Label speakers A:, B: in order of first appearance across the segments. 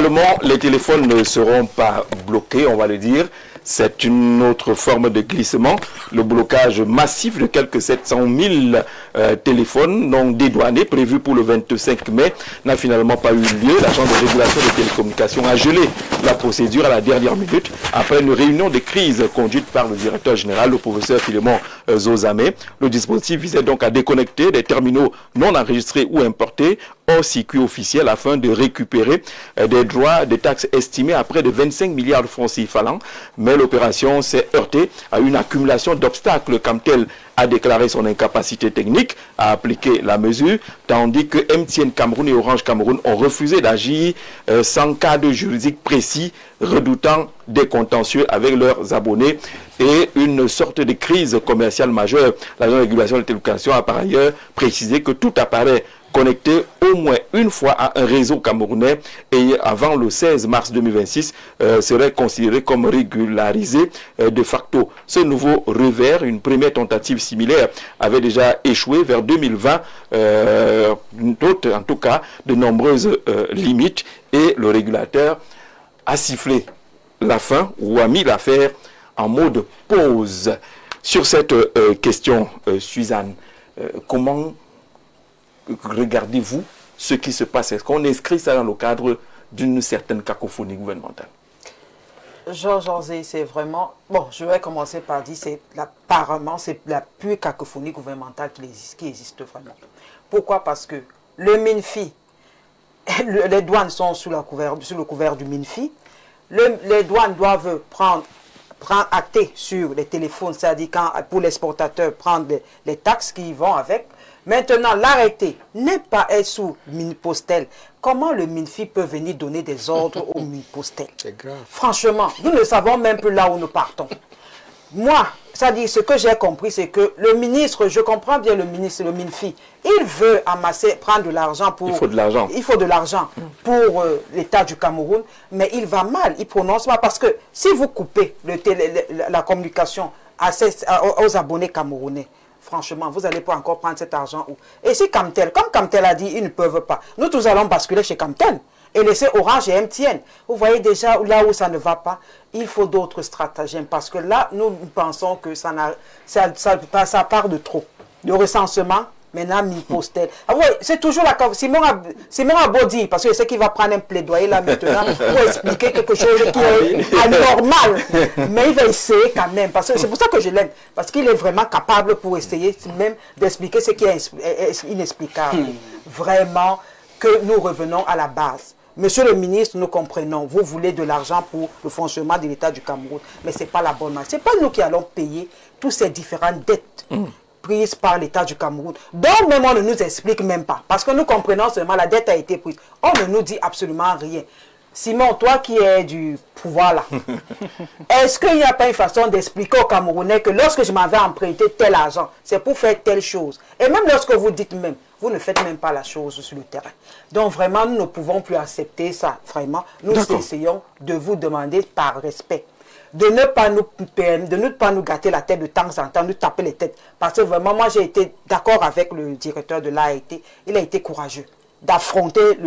A: Finalement, les téléphones ne seront pas bloqués, on va le dire. C'est une autre forme de glissement. Le blocage massif de quelques 700 000 téléphones non dédouanés, prévu pour le 25 mai, n'a finalement pas eu lieu. L'agence de régulation des télécommunications a gelé la procédure à la dernière minute après une réunion de crise conduite par le directeur général, le professeur Philémon Zozamé. Le dispositif visait donc à déconnecter des terminaux non enregistrés ou importés hors circuit officiel afin de récupérer des droits de taxes estimés à près de 25 milliards de francs CFA. Mais l'opération s'est heurtée à une accumulation d'obstacles. Camtel a déclaré son incapacité technique à appliquer la mesure, tandis que MTN Cameroun et Orange Cameroun ont refusé d'agir sans cadre juridique précis, redoutant des contentieux avec leurs abonnés et une sorte de crise commerciale majeure. L'agence de régulation des télécommunications a par ailleurs précisé que tout appareil connecté au moins une fois à un réseau camerounais et avant le 16 mars 2026 serait considéré comme régularisé de facto. Ce nouveau revers, une première tentative similaire, avait déjà échoué vers 2020, en tout cas de nombreuses limites, et le régulateur a sifflé la fin ou a mis l'affaire en mode pause. Sur cette question, Suzanne, comment regardez-vous ce qui se passe? Est-ce qu'on inscrit ça dans le cadre d'une certaine cacophonie gouvernementale?
B: Georges Anzé, c'est vraiment... Bon, je vais commencer par dire, apparemment, c'est la pure cacophonie gouvernementale qui existe vraiment. Pourquoi? Parce que le MINFI, les douanes sont sous le couvert du MINFI. Les douanes doivent prendre acté sur les téléphones, c'est-à-dire pour l'exportateur, prendre les taxes qui vont avec. Maintenant, l'arrêté n'est pas sous Minipostel. Comment le MINFI peut venir donner des ordres au Minipostel?
C: C'est grave.
B: Franchement, nous ne savons même plus là où nous partons. Moi, c'est-à-dire, ce que j'ai compris, c'est que le ministre, je comprends bien le ministre, le MINFI, il veut amasser, prendre de l'argent pour...
A: Il faut de l'argent.
B: Il faut de l'argent pour l'État du Cameroun, mais il va mal, il prononce mal, parce que si vous coupez la communication aux abonnés camerounais, franchement, vous n'allez pas encore prendre cet argent. Et si Camtel, comme Camtel a dit, ils ne peuvent pas, nous tous allons basculer chez Camtel et laisser Orange et MTN. Vous voyez déjà là où ça ne va pas, il faut d'autres stratagèmes, parce que là, nous pensons que ça part de trop. Le recensement, maintenant, Minipostel. Ah ouais, c'est toujours la... Simon a beau dire, parce que je sais qu'il va prendre un plaidoyer là maintenant pour expliquer quelque chose qui est anormal. Mais il va essayer quand même, parce que c'est pour ça que je l'aime. Parce qu'il est vraiment capable pour essayer même d'expliquer ce qui est inexplicable. Vraiment, que nous revenons à la base. Monsieur le ministre, nous comprenons, vous voulez de l'argent pour le fonctionnement de l'État du Cameroun, mais ce n'est pas la bonne manière. Ce n'est pas nous qui allons payer toutes ces différentes dettes prises par l'État du Cameroun. Donc, même on ne nous explique même pas, parce que nous comprenons seulement la dette a été prise. On ne nous dit absolument rien. Simon, toi qui es du pouvoir là, est-ce qu'il n'y a pas une façon d'expliquer aux Camerounais que lorsque je m'avais emprunté tel argent, c'est pour faire telle chose? Et même lorsque vous dites même, vous ne faites même pas la chose sur le terrain. Donc vraiment, nous ne pouvons plus accepter ça. Vraiment, nous essayons de vous demander par respect de ne pas nous gâter la tête de temps en temps, nous taper les têtes. Parce que vraiment, moi j'ai été d'accord avec le directeur de l'AET, il a été courageux d'affronter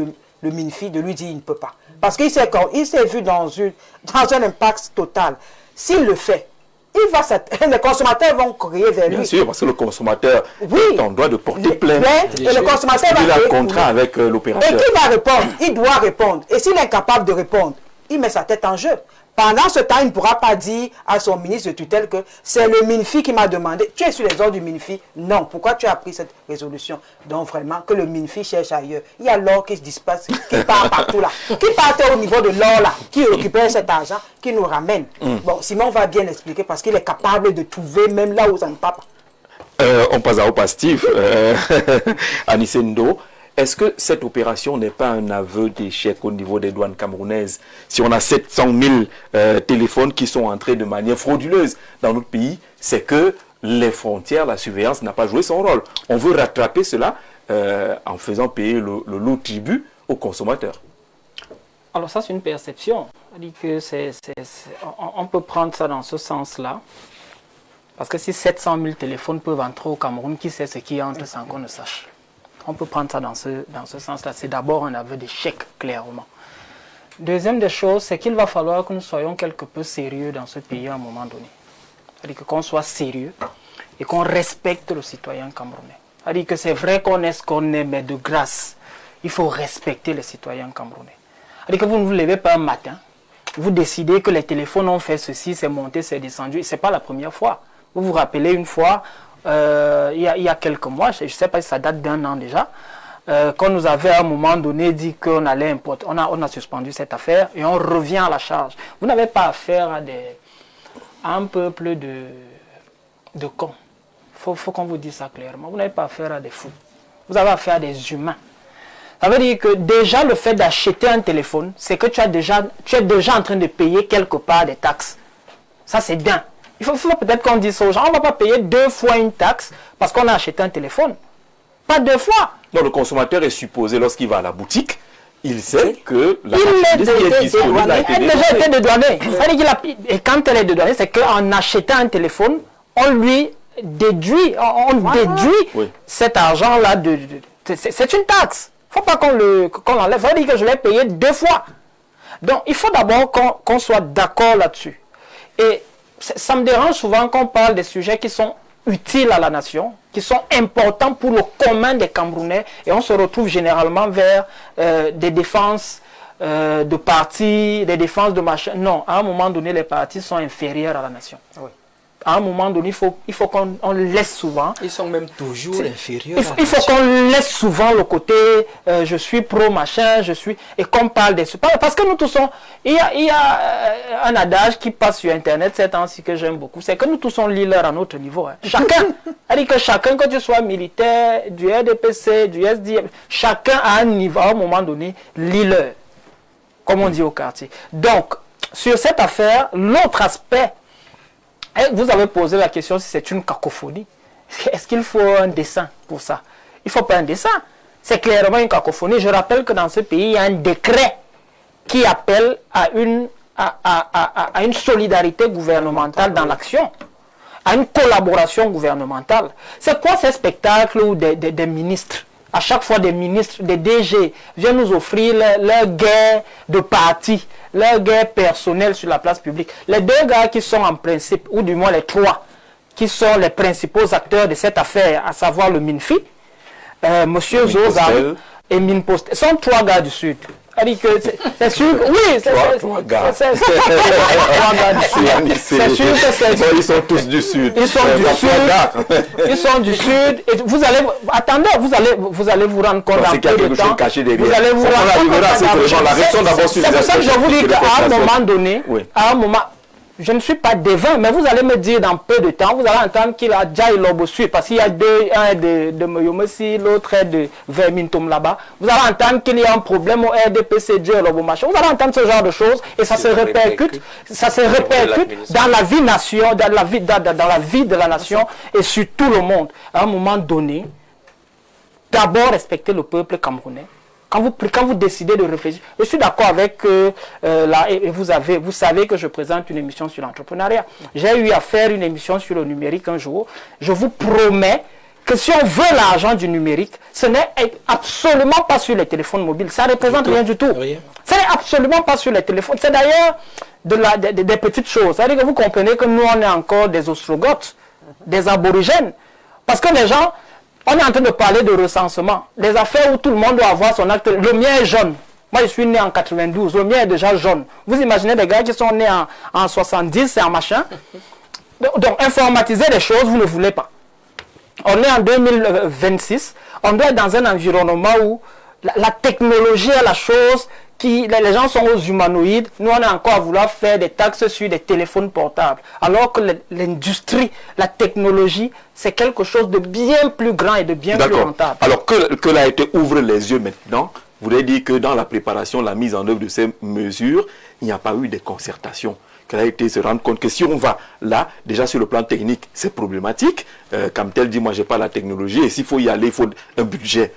B: le MINFI, de lui dire il ne peut pas. Parce qu'il s'est vu dans un impact total. S'il le fait, les consommateurs vont courir vers lui.
A: Bien sûr, parce que le consommateur est en droit de porter plainte.
B: Et le consommateur
A: il a un contrat avec l'opérateur.
B: Et qui va répondre? Il doit répondre. Et s'il est incapable de répondre, il met sa tête en jeu. Pendant ce temps, il ne pourra pas dire à son ministre de tutelle que c'est le MINFI qui m'a demandé. Tu es sur les ordres du MINFI? Non. Pourquoi tu as pris cette résolution? Donc vraiment, que le MINFI cherche ailleurs. Il y a l'or qui se disperse, qui part partout là. Qui partait au niveau de l'or là, qui récupère cet argent, qui nous ramène. Bon, Simon va bien expliquer parce qu'il est capable de trouver même là où ça ne part pas.
A: On passe à Opastif, Anisendo. Est-ce que cette opération n'est pas un aveu d'échec au niveau des douanes camerounaises? Si on a 700 000 téléphones qui sont entrés de manière frauduleuse dans notre pays, c'est que les frontières, la surveillance n'a pas joué son rôle. On veut rattraper cela en faisant payer le lourd tribut aux consommateurs.
D: Alors ça, c'est une perception. On peut prendre ça dans ce sens-là. Parce que si 700 000 téléphones peuvent entrer au Cameroun, qui sait ce qui entre sans qu'on ne sache? On peut prendre ça dans ce sens-là. C'est d'abord un aveu d'échec, clairement. Deuxième des choses, c'est qu'il va falloir que nous soyons quelque peu sérieux dans ce pays à un moment donné. C'est-à-dire qu'on soit sérieux et qu'on respecte le citoyen camerounais. C'est-à-dire que c'est vrai qu'on est ce qu'on est, mais de grâce, il faut respecter les citoyens camerounais. C'est-à-dire que vous ne vous levez pas un matin, vous décidez que les téléphones ont fait ceci, c'est monté, c'est descendu. Ce n'est pas la première fois. Vous vous rappelez une fois, il y a quelques mois, je ne sais pas si ça date d'1 an déjà, qu'on nous avait à un moment donné dit qu'on allait importer, on a suspendu cette affaire et on revient à la charge. Vous n'avez pas affaire à un peuple de cons. Faut qu'on vous dise ça clairement. Vous n'avez pas affaire à des fous. Vous avez affaire à des humains. Ça veut dire que déjà le fait d'acheter un téléphone, c'est que tu es déjà en train de payer quelque part des taxes. Ça c'est bien. Il faut peut-être qu'on dise aux gens, on ne va pas payer 2 fois une taxe parce qu'on a acheté un téléphone. Pas 2 fois.
A: Non, le consommateur est supposé, lorsqu'il va à la boutique, il sait que la
D: marchandise
A: qui est disponible a été
D: elle a déjà été dédouanée. Et quand elle est dédouanée, c'est qu'en achetant un téléphone, on lui déduit, déduit cet argent-là. C'est une taxe. Il ne faut pas qu'on l'enlève. Ça veut dire que je l'ai payé 2 fois. Donc, il faut d'abord qu'on soit d'accord là-dessus. Et ça me dérange souvent qu'on parle des sujets qui sont utiles à la nation, qui sont importants pour le commun des Camerounais, et on se retrouve généralement vers des défenses de partis, des défenses de machin. Non, à un moment donné, les partis sont inférieurs à la nation. Oui. À un moment donné, il faut qu'on laisse souvent.
C: Ils sont même toujours inférieurs.
D: Il faut qu'on laisse souvent le côté je suis pro machin, et qu'on parle des. Parce que nous tous sommes. Il y a un adage qui passe sur Internet ces temps-ci que j'aime beaucoup, c'est que nous tous sommes leaders à notre niveau. Hein. Chacun. C'est-à-dire que chacun, que tu sois militaire, du RDPC, du SD, chacun a un niveau, à un moment donné, leader. Comme on dit au quartier. Donc, sur cette affaire, l'autre aspect. Vous avez posé la question si c'est une cacophonie. Est-ce qu'il faut un dessin pour ça? Il ne faut pas un dessin. C'est clairement une cacophonie. Je rappelle que dans ce pays, il y a un décret qui appelle à une solidarité gouvernementale dans l'action, à une collaboration gouvernementale. C'est quoi ces spectacles où des ministres, à chaque fois des ministres, des DG, viennent nous offrir leur guerre de parti, leur guerre personnelle sur la place publique. Les 2 gars qui sont en principe, ou du moins les 3, qui sont les principaux acteurs de cette affaire, à savoir le MINFI, M. Zozam et Minpost, sont 3 gars du Sud. C'est sûr que oui, c'est
A: 3 gars.
D: C'est sûr que c'est.
A: Ils sont tous du Sud.
D: Ils sont du Sud. Ils sont du Sud. Et vous allez, attendez, vous allez vous rendre compte dans peu de temps. Vous allez vous rendre compte. C'est pour ça que je vous dis qu'à un moment donné, je ne suis pas devin, mais vous allez me dire dans peu de temps, vous allez entendre qu'il a déjà Lobosu, parce qu'il y a un de Moyomesi, l'autre est de Vermintum là-bas. Vous allez entendre qu'il y a un problème au RDPCG, Lobomachin. Vous allez entendre ce genre de choses et ça se répercute. Ça se répercute dans la vie nation, dans la vie de la nation et sur tout le monde. À un moment donné, d'abord respecter le peuple camerounais. Quand vous décidez de réfléchir, je suis d'accord avec et vous savez que je présente une émission sur l'entrepreneuriat. J'ai eu à faire une émission sur le numérique un jour. Je vous promets que si on veut l'argent du numérique, ce n'est absolument pas sur les téléphones mobiles. Ça ne représente rien du tout. Ce n'est absolument pas sur les téléphones. C'est d'ailleurs des petites choses. C'est-à-dire que vous comprenez que nous, on est encore des Ostrogoths, des aborigènes. Parce que les gens... On est en train de parler de recensement. Les affaires où tout le monde doit avoir son acte. Le mien est jaune. Moi, je suis né en 92. Le mien est déjà jaune. Vous imaginez des gars qui sont nés en 70, c'est un machin. Donc, informatiser les choses, vous ne voulez pas. On est en 2026. On doit être dans un environnement où la technologie est la chose les gens sont aux humanoïdes. Nous, on est encore à vouloir faire des taxes sur des téléphones portables. Alors que l'industrie, la technologie, c'est quelque chose de bien plus grand et de bien plus rentable.
A: Alors que l'AET ouvre les yeux maintenant, vous voulez dire que dans la préparation, la mise en œuvre de ces mesures, il n'y a pas eu de concertation. Qu'elle a été se rendre compte que si on va là, déjà sur le plan technique, c'est problématique. Comme tel dit, moi, j'ai pas la technologie. Et s'il faut y aller, il faut un budget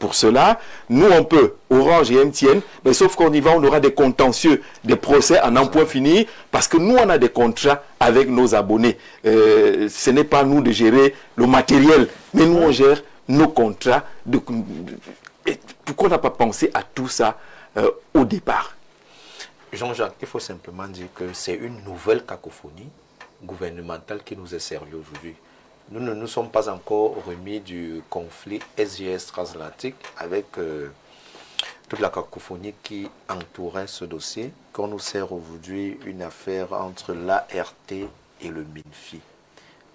A: pour cela. Nous, on peut, Orange et MTN, mais sauf qu'on y va, on aura des contentieux, des procès en un point fini, parce que nous, on a des contrats avec nos abonnés. Ce n'est pas nous de gérer le matériel, mais nous, on gère nos contrats. Et pourquoi on n'a pas pensé à tout ça au départ?
C: Jean-Jacques, il faut simplement dire que c'est une nouvelle cacophonie gouvernementale qui nous est servie aujourd'hui. Nous ne nous sommes pas encore remis du conflit SGS transatlantique avec toute la cacophonie qui entourait ce dossier, qu'on nous sert aujourd'hui une affaire entre l'ART et le MINFI,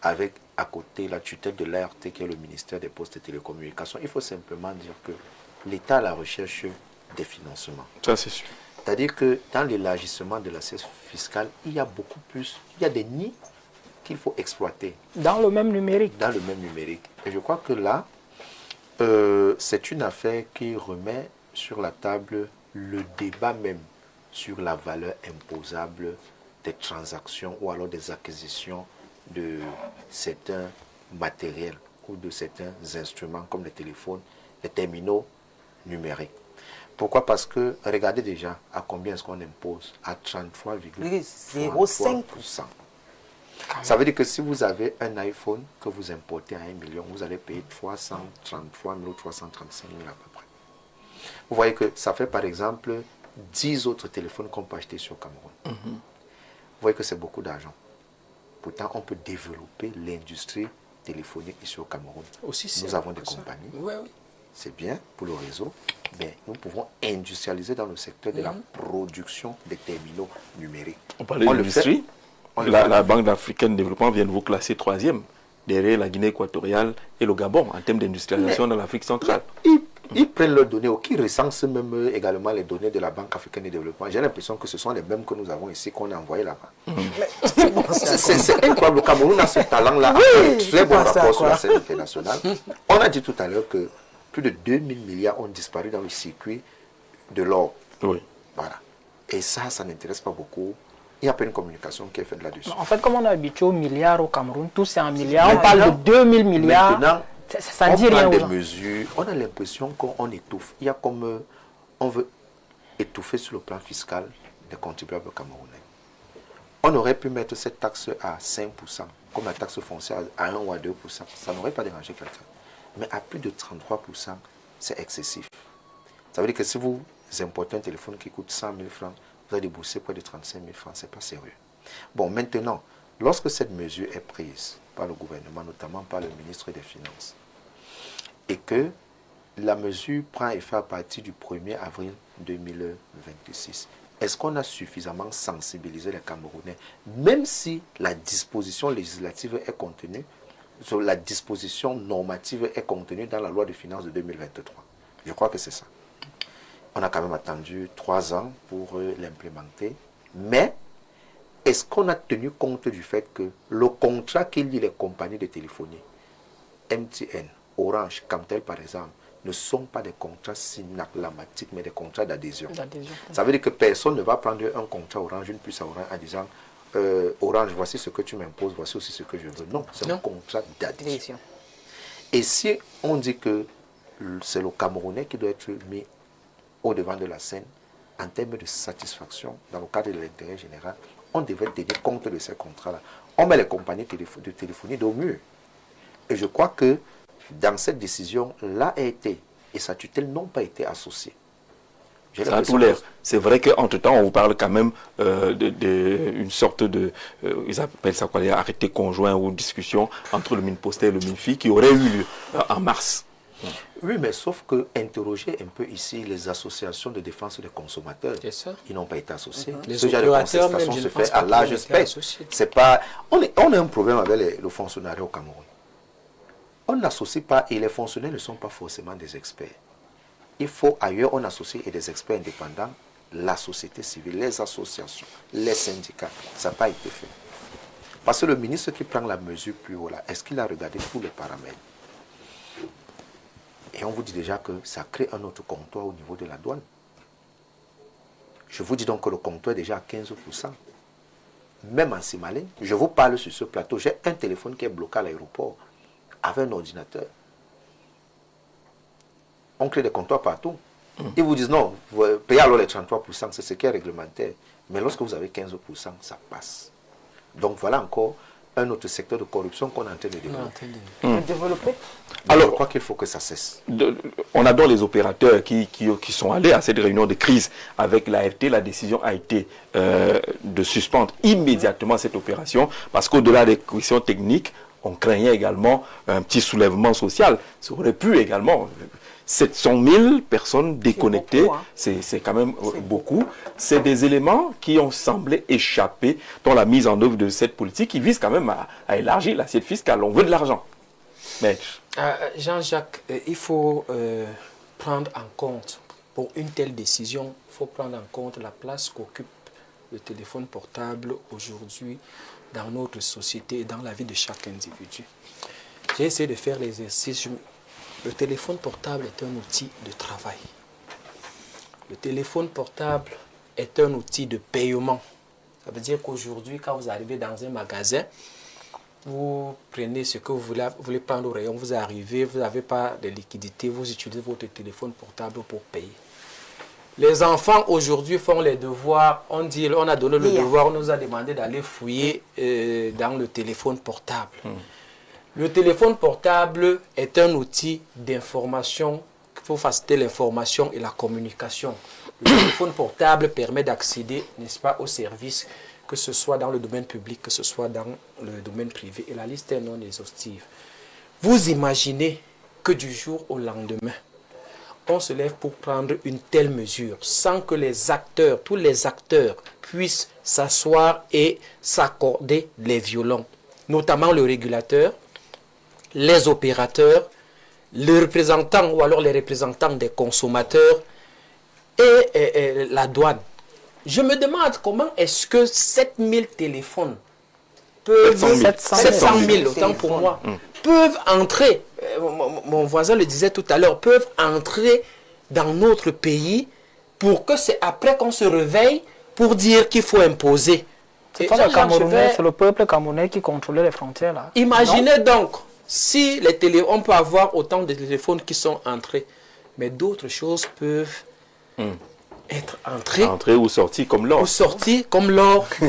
C: avec à côté la tutelle de l'ART qui est le ministère des Postes et Télécommunications. Il faut simplement dire que l'État est à la recherche des financements.
A: Ça, c'est sûr.
C: C'est-à-dire que dans l'élargissement de l'assiette fiscale, il y a beaucoup plus, il y a des nids qu'il faut exploiter.
D: Dans le même numérique.
C: Dans le même numérique. Et je crois que là, c'est une affaire qui remet sur la table le débat même sur la valeur imposable des transactions ou alors des acquisitions de certains matériels ou de certains instruments comme les téléphones, les terminaux numériques. Pourquoi? Parce que regardez déjà à combien est-ce qu'on impose? À 33,05%. Ça veut dire que si vous avez un iPhone que vous importez à 1 million, vous allez payer 333 000 ou 335 000 à peu près. Vous voyez que ça fait par exemple 10 autres téléphones qu'on peut acheter sur Cameroun. Vous voyez que c'est beaucoup d'argent. Pourtant, on peut développer l'industrie téléphonique ici au Cameroun. Nous avons des compagnies. Oui. C'est bien pour le réseau, mais nous pouvons industrialiser dans le secteur de la production des terminaux numériques.
A: On parlait de l'industrie. La Banque africaine de développement vient de vous classer 3e, derrière la Guinée équatoriale et le Gabon, en termes d'industrialisation dans l'Afrique centrale.
C: Ils prennent leurs données, qui recensent même également les données de la Banque africaine de développement. J'ai l'impression que ce sont les mêmes que nous avons ici, qu'on a envoyés là-bas. C'est incroyable. Le Cameroun a ce talent-là, un très bon rapport sur la scène internationale. On a dit tout à l'heure que plus de 2000 milliards ont disparu dans le circuit de l'or.
A: Oui.
C: Voilà. Et ça n'intéresse pas beaucoup. Il n'y a pas une communication qui est faite là-dessus.
D: En fait, comme on est habitué aux milliards au Cameroun, tout c'est en milliards. On parle de 2000 milliards.
C: Maintenant,
D: ça dit rien.
C: Des mesures, on a l'impression qu'on étouffe. Il y a comme on veut étouffer sur le plan fiscal des contribuables camerounais. On aurait pu mettre cette taxe à 5%, comme la taxe foncière à 1 ou à 2%. Ça n'aurait pas dérangé quelqu'un. Mais à plus de 33%, c'est excessif. Ça veut dire que si vous importez un téléphone qui coûte 100 000 francs, vous allez débourser près de 35 000 francs. Ce n'est pas sérieux. Bon, maintenant, lorsque cette mesure est prise par le gouvernement, notamment par le ministre des Finances, et que la mesure prend effet à partir du 1er avril 2026, est-ce qu'on a suffisamment sensibilisé les Camerounais, même si la disposition législative est contenue, la disposition normative est contenue dans la loi de finances de 2023? Je crois que c'est ça. On a quand même attendu 3 ans pour l'implémenter. Mais est-ce qu'on a tenu compte du fait que le contrat qui lie les compagnies de téléphonie, MTN, Orange, Camtel par exemple, ne sont pas des contrats synallamatiques, mais des contrats d'adhésion. Ça veut dire que personne ne va prendre un contrat Orange, une puce à Orange, en disant Orange, voici ce que tu m'imposes, voici aussi ce que je veux. Non, c'est un contrat d'adhésion. Et si on dit que c'est le Camerounais qui doit être mis au devant de la scène, en termes de satisfaction, dans le cadre de l'intérêt général, on devrait tenir compte de ces contrats-là. On met les compagnies de téléphonie au mieux. Et je crois que dans cette décision, l'ART et sa tutelle n'ont pas été associés.
A: Ça a tout l'air. C'est vrai qu'entre-temps, on vous parle quand même d'une sorte de... ils appellent ça quoi, les arrêtés conjoints ou discussions entre le MINPOST et le MINFI qui auraient eu lieu en mars.
C: Oui, mais sauf que interroger un peu ici les associations de défense des consommateurs, ils n'ont pas été associés. Ce genre de concertation se fait à large spectre. C'est pas... On a un problème avec le fonctionnariat au Cameroun. On n'associe pas, et les fonctionnaires ne sont pas forcément des experts. Il faut ailleurs, on associe et des experts indépendants, la société civile, les associations, les syndicats. Ça n'a pas été fait. Parce que le ministre qui prend la mesure plus haut là, est-ce qu'il a regardé tous les paramètres? Et on vous dit déjà que ça crée un autre comptoir au niveau de la douane. Je vous dis donc que le comptoir est déjà à 15%. Même en Simalé, je vous parle sur ce plateau, j'ai un téléphone qui est bloqué à l'aéroport avec un ordinateur. On crée des comptoirs partout. Ils vous disent non, vous payez alors les 33%, c'est ce qui est réglementaire. Mais lorsque vous avez 15%, ça passe. Donc voilà encore un autre secteur de corruption qu'on est en train de
B: développer.
C: Alors, je crois qu'il faut que ça cesse.
A: On adore les opérateurs qui sont allés à cette réunion de crise avec l'AFT. La décision a été de suspendre immédiatement cette opération parce qu'au-delà des questions techniques, on craignait également un petit soulèvement social. Ça aurait pu également... 700 000 personnes déconnectées, c'est quand même beaucoup. C'est des éléments qui ont semblé échapper dans la mise en œuvre de cette politique qui vise quand même à élargir l'assiette fiscale. On veut de l'argent. Mais...
D: Jean-Jacques, il faut prendre en compte, pour une telle décision, il faut prendre en compte la place qu'occupe le téléphone portable aujourd'hui dans notre société et dans la vie de chaque individu. J'ai essayé de faire l'exercice. Le téléphone portable est un outil de travail. Le téléphone portable est un outil de paiement. Ça veut dire qu'aujourd'hui, quand vous arrivez dans un magasin, vous prenez ce que vous voulez prendre au rayon, vous arrivez, vous n'avez pas de liquidité, vous utilisez votre téléphone portable pour payer. Les enfants aujourd'hui font les devoirs, on a donné le devoir, on nous a demandé d'aller fouiller dans le téléphone portable. Le téléphone portable est un outil d'information pour faciliter l'information et la communication. Le téléphone portable permet d'accéder, n'est-ce pas, aux services, que ce soit dans le domaine public, que ce soit dans le domaine privé. Et la liste est non exhaustive. Vous imaginez que du jour au lendemain, on se lève pour prendre une telle mesure sans que les acteurs, tous les acteurs, puissent s'asseoir et s'accorder les violons, notamment le régulateur, les opérateurs, les représentants ou alors les représentants des consommateurs et la douane. Je me demande comment est-ce que 7000 téléphones peuvent, 700 000 autant pour moi, peuvent entrer, mon voisin le disait tout à l'heure, peuvent entrer dans notre pays pour que c'est après qu'on se réveille pour dire qu'il faut imposer.
E: C'est pas le Camerounais, c'est le peuple camerounais qui contrôlait les frontières là.
D: Imaginez donc, si on peut avoir autant de téléphones qui sont entrés, mais d'autres choses peuvent être entrées
A: ou sorties comme l'or.
D: Ou sorties comme l'or. Et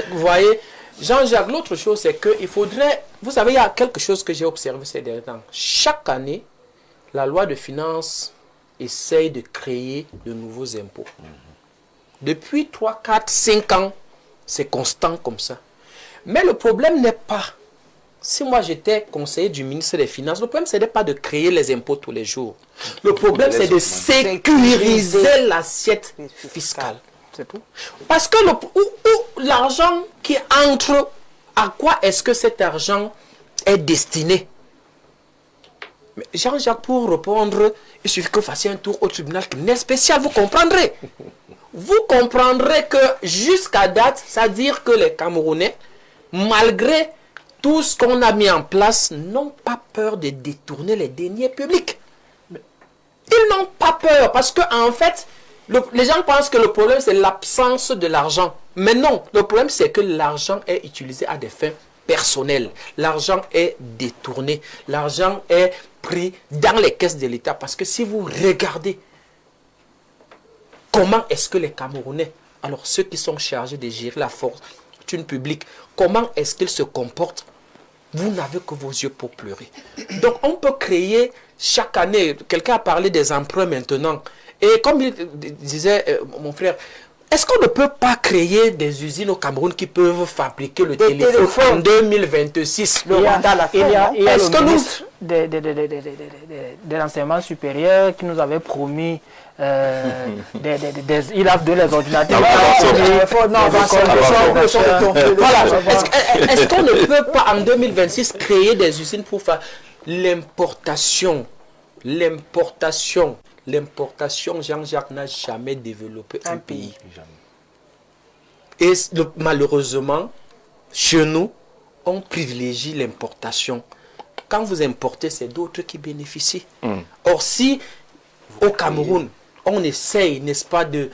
D: vous voyez, Jean-Jacques, l'autre chose, c'est qu'il faudrait... Vous savez, il y a quelque chose que j'ai observé ces derniers temps. Chaque année, la loi de finances essaye de créer de nouveaux impôts. Depuis 3, 4, 5 ans, c'est constant comme ça. Mais le problème n'est pas... Si moi j'étais conseiller du ministre des Finances, le problème ce n'est pas de créer les impôts tous les jours. Le problème c'est de sécuriser l'assiette fiscale.
E: C'est tout.
D: Parce que l'argent qui entre, à quoi est-ce que cet argent est destiné? Jean-Jacques, pour répondre, il suffit que vous fassiez un tour au tribunal criminel spécial, vous comprendrez. Vous comprendrez que jusqu'à date, c'est-à-dire que les Camerounais, malgré tout ce qu'on a mis en place, n'ont pas peur de détourner les deniers publics. Ils n'ont pas peur parce que en fait, les gens pensent que le problème c'est l'absence de l'argent. Mais non, le problème c'est que l'argent est utilisé à des fins personnelles. L'argent est détourné. L'argent est pris dans les caisses de l'État. Parce que si vous regardez comment est-ce que les Camerounais, alors ceux qui sont chargés de gérer la fortune publique, comment est-ce qu'ils se comportent? Vous n'avez que vos yeux pour pleurer. Donc on peut créer chaque année, quelqu'un a parlé des emprunts maintenant, et comme il disait mon frère, est-ce qu'on ne peut pas créer des usines au Cameroun qui peuvent fabriquer le téléphone en 2026?
E: Est-ce que nous... de l'enseignement supérieur qui nous avait promis il a donné les ordinateurs.
D: Est-ce qu'on ne peut pas en 2026 créer des usines pour faire l'importation? L'importation, Jean-Jacques n'a jamais développé un pays. Et malheureusement, chez nous, on privilégie l'importation. Quand vous importez, c'est d'autres qui bénéficient. Or, si au Cameroun, on essaye, n'est-ce pas, je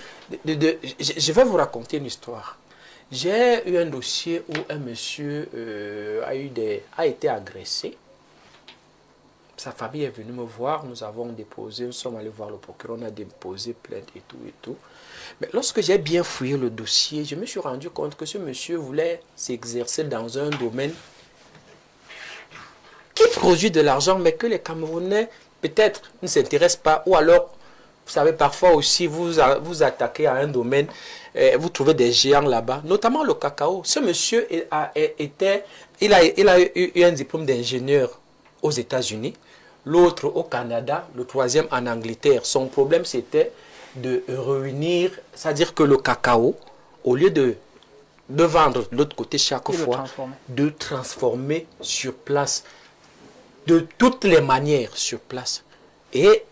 D: vais vous raconter une histoire. J'ai eu un dossier où un monsieur a été agressé. Sa famille est venue me voir, nous sommes allés voir le procureur, on a déposé plainte et tout et tout.
F: Mais lorsque j'ai bien fouillé le dossier, je me suis rendu compte que ce monsieur voulait s'exercer dans un domaine qui produit de l'argent, mais que les Camerounais, peut-être, ne s'intéressent pas. Ou alors, vous savez, parfois aussi, vous attaquez à un domaine, vous trouvez des géants là-bas, notamment le cacao. Ce monsieur il a eu un diplôme d'ingénieur aux États-Unis, l'autre au Canada, le troisième en Angleterre. Son problème, c'était de réunir, c'est-à-dire que le cacao, au lieu de vendre de l'autre côté chaque fois, de transformer sur place, de toutes les manières sur place. Et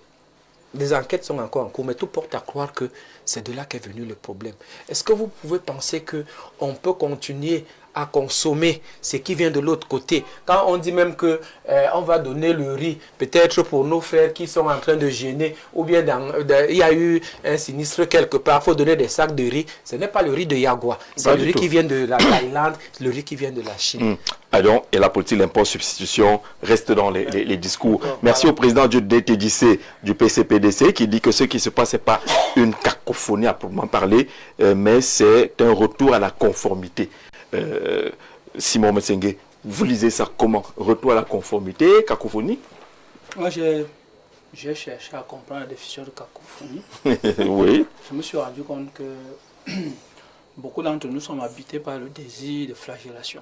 F: des enquêtes sont encore en cours, mais tout porte à croire que c'est de là qu'est venu le problème. Est-ce que vous pouvez penser qu'on peut continuer à consommer ce qui vient de l'autre côté? Quand on dit même que on va donner le riz, peut-être pour nos frères qui sont en train de gêner, ou bien il y a eu un sinistre quelque part, il faut donner des sacs de riz. Ce n'est pas le riz de Yagua, c'est le riz qui vient de la Thaïlande, le riz qui vient de la Chine.
A: Alors, et la politique l'impôt-substitution reste dans les discours. Merci au président du DTDC du PCPDC qui dit que ce qui se passe, ce n'est pas une cacophonie à proprement parler, mais c'est un retour à la conformité. Simon Metsengue, vous lisez ça comment? Retour à la conformité, cacophonie?
E: Moi, j'ai cherché à comprendre la définition de cacophonie.
A: Oui.
E: Je me suis rendu compte que beaucoup d'entre nous sommes habités par le désir de flagellation.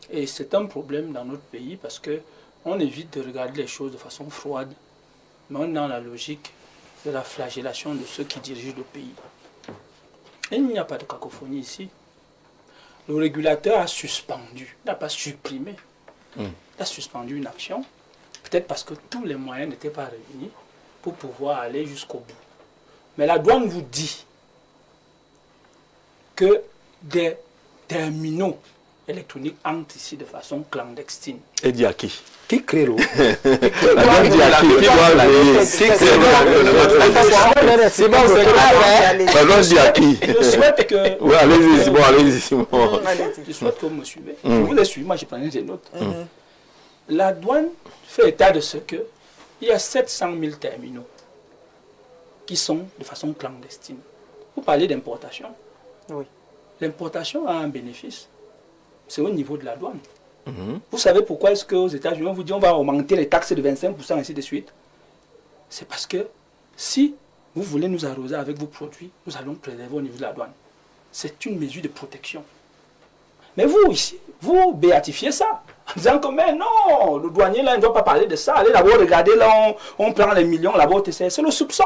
E: Et c'est un problème dans notre pays parce qu'on évite de regarder les choses de façon froide, mais on est dans la logique de la flagellation de ceux qui dirigent le pays. Et il n'y a pas de cacophonie ici. Le régulateur a suspendu, il n'a pas supprimé, il a suspendu une action, peut-être parce que tous les moyens n'étaient pas réunis pour pouvoir aller jusqu'au bout. Mais la douane vous dit que des terminaux électroniques entrent ici de façon clandestine.
A: Et dit à qui?
C: Qui crée l'eau?
A: La douane dit à qui? Qui doit veiller? C'est bon, c'est clair. La douane dit à qui?
E: Je souhaite que...
A: Oui, allez-y, Simon, allez-y, Simon.
E: Je souhaite que vous me suivez. Je vous ai suivi, moi j'ai pris des notes. La douane fait état de ce que il y a 700 000 terminaux qui sont de façon clandestine. Vous parlez d'importation.
B: Oui.
E: L'importation a un bénéfice. C'est au niveau de la douane. Vous savez pourquoi est-ce qu'aux États-Unis, on vous dit on va augmenter les taxes de 25%, ainsi de suite? C'est parce que si vous voulez nous arroser avec vos produits, nous allons préserver au niveau de la douane. C'est une mesure de protection. Mais vous, ici, vous béatifiez ça. En disant que, mais non, le douanier, là, il ne doit pas parler de ça. Allez d'abord regarder, là, on prend les millions, là-bas, c'est le soupçon.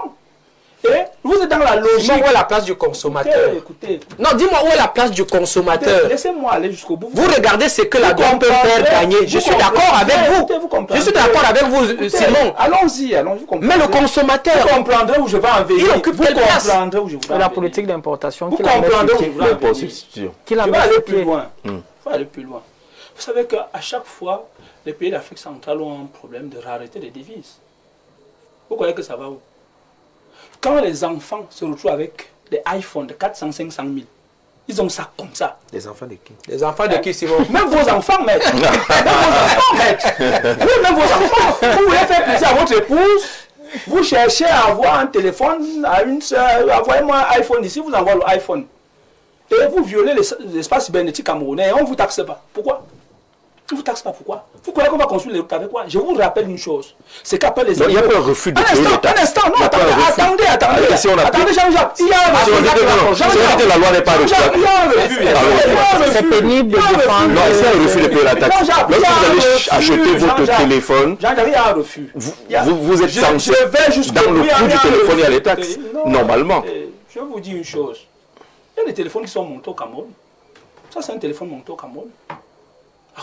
E: Et vous êtes dans la logique.
F: Où est la place du consommateur?
E: Écoutez.
F: Non, dis-moi où est la place du consommateur?
E: Laissez-moi aller jusqu'au bout.
F: Vous regardez ce que la douane peut faire gagner. Je suis d'accord avec vous. Je suis d'accord avec vous, Simon.
E: Allons-y,
F: mais le consommateur,
E: vous comprendrez où je vais en venir.
F: Il occupe quelle place?
E: La
D: politique d'importation.
E: Vous comprendrez où je vais en venir.
D: Je vais
E: aller plus loin. Faut aller plus loin. Vous savez qu'à chaque fois, les pays d'Afrique centrale ont un problème de rareté des devises. Vous croyez que ça va où? Quand les enfants se retrouvent avec des iPhones de 400, 500 000, ils ont ça comme ça.
C: Les enfants de qui?
F: Les enfants de qui, Simon?
E: Même vos enfants, maître. Même vos enfants, maître. Oui, même vos enfants. Vous voulez faire plaisir à votre épouse, vous cherchez à avoir un téléphone à une soeur, envoyez-moi un iPhone ici, vous envoyez l'iPhone. Et vous violez l'espace cybernétique camerounais et on ne vous taxe pas. Pourquoi? On ne vous taxe pas, pourquoi? Vous croyez qu'on va construire les routes avec quoi? Je vous rappelle une chose. C'est qu'après les...
A: Il n'y a pas un refus de payer les taxes.
E: Un instant, non, attendez. Attendez, Jean-Jacques. Il y a un refus.
A: Si la loi n'est pas reçue.
E: Il y a un refus.
D: C'est pénible de défendre.
A: Non, c'est un refus de payer la taxe. Lorsque vous allez acheter votre téléphone,
E: Jean-Jacques, il y a un refus.
A: Vous êtes censé, dans le coût du téléphone, il y a les taxes. Normalement.
E: Je vous dis une chose. Il y a des téléphones qui sont montés au Cameroun. Ça, c'est un téléphone monté au Cameroun. Ah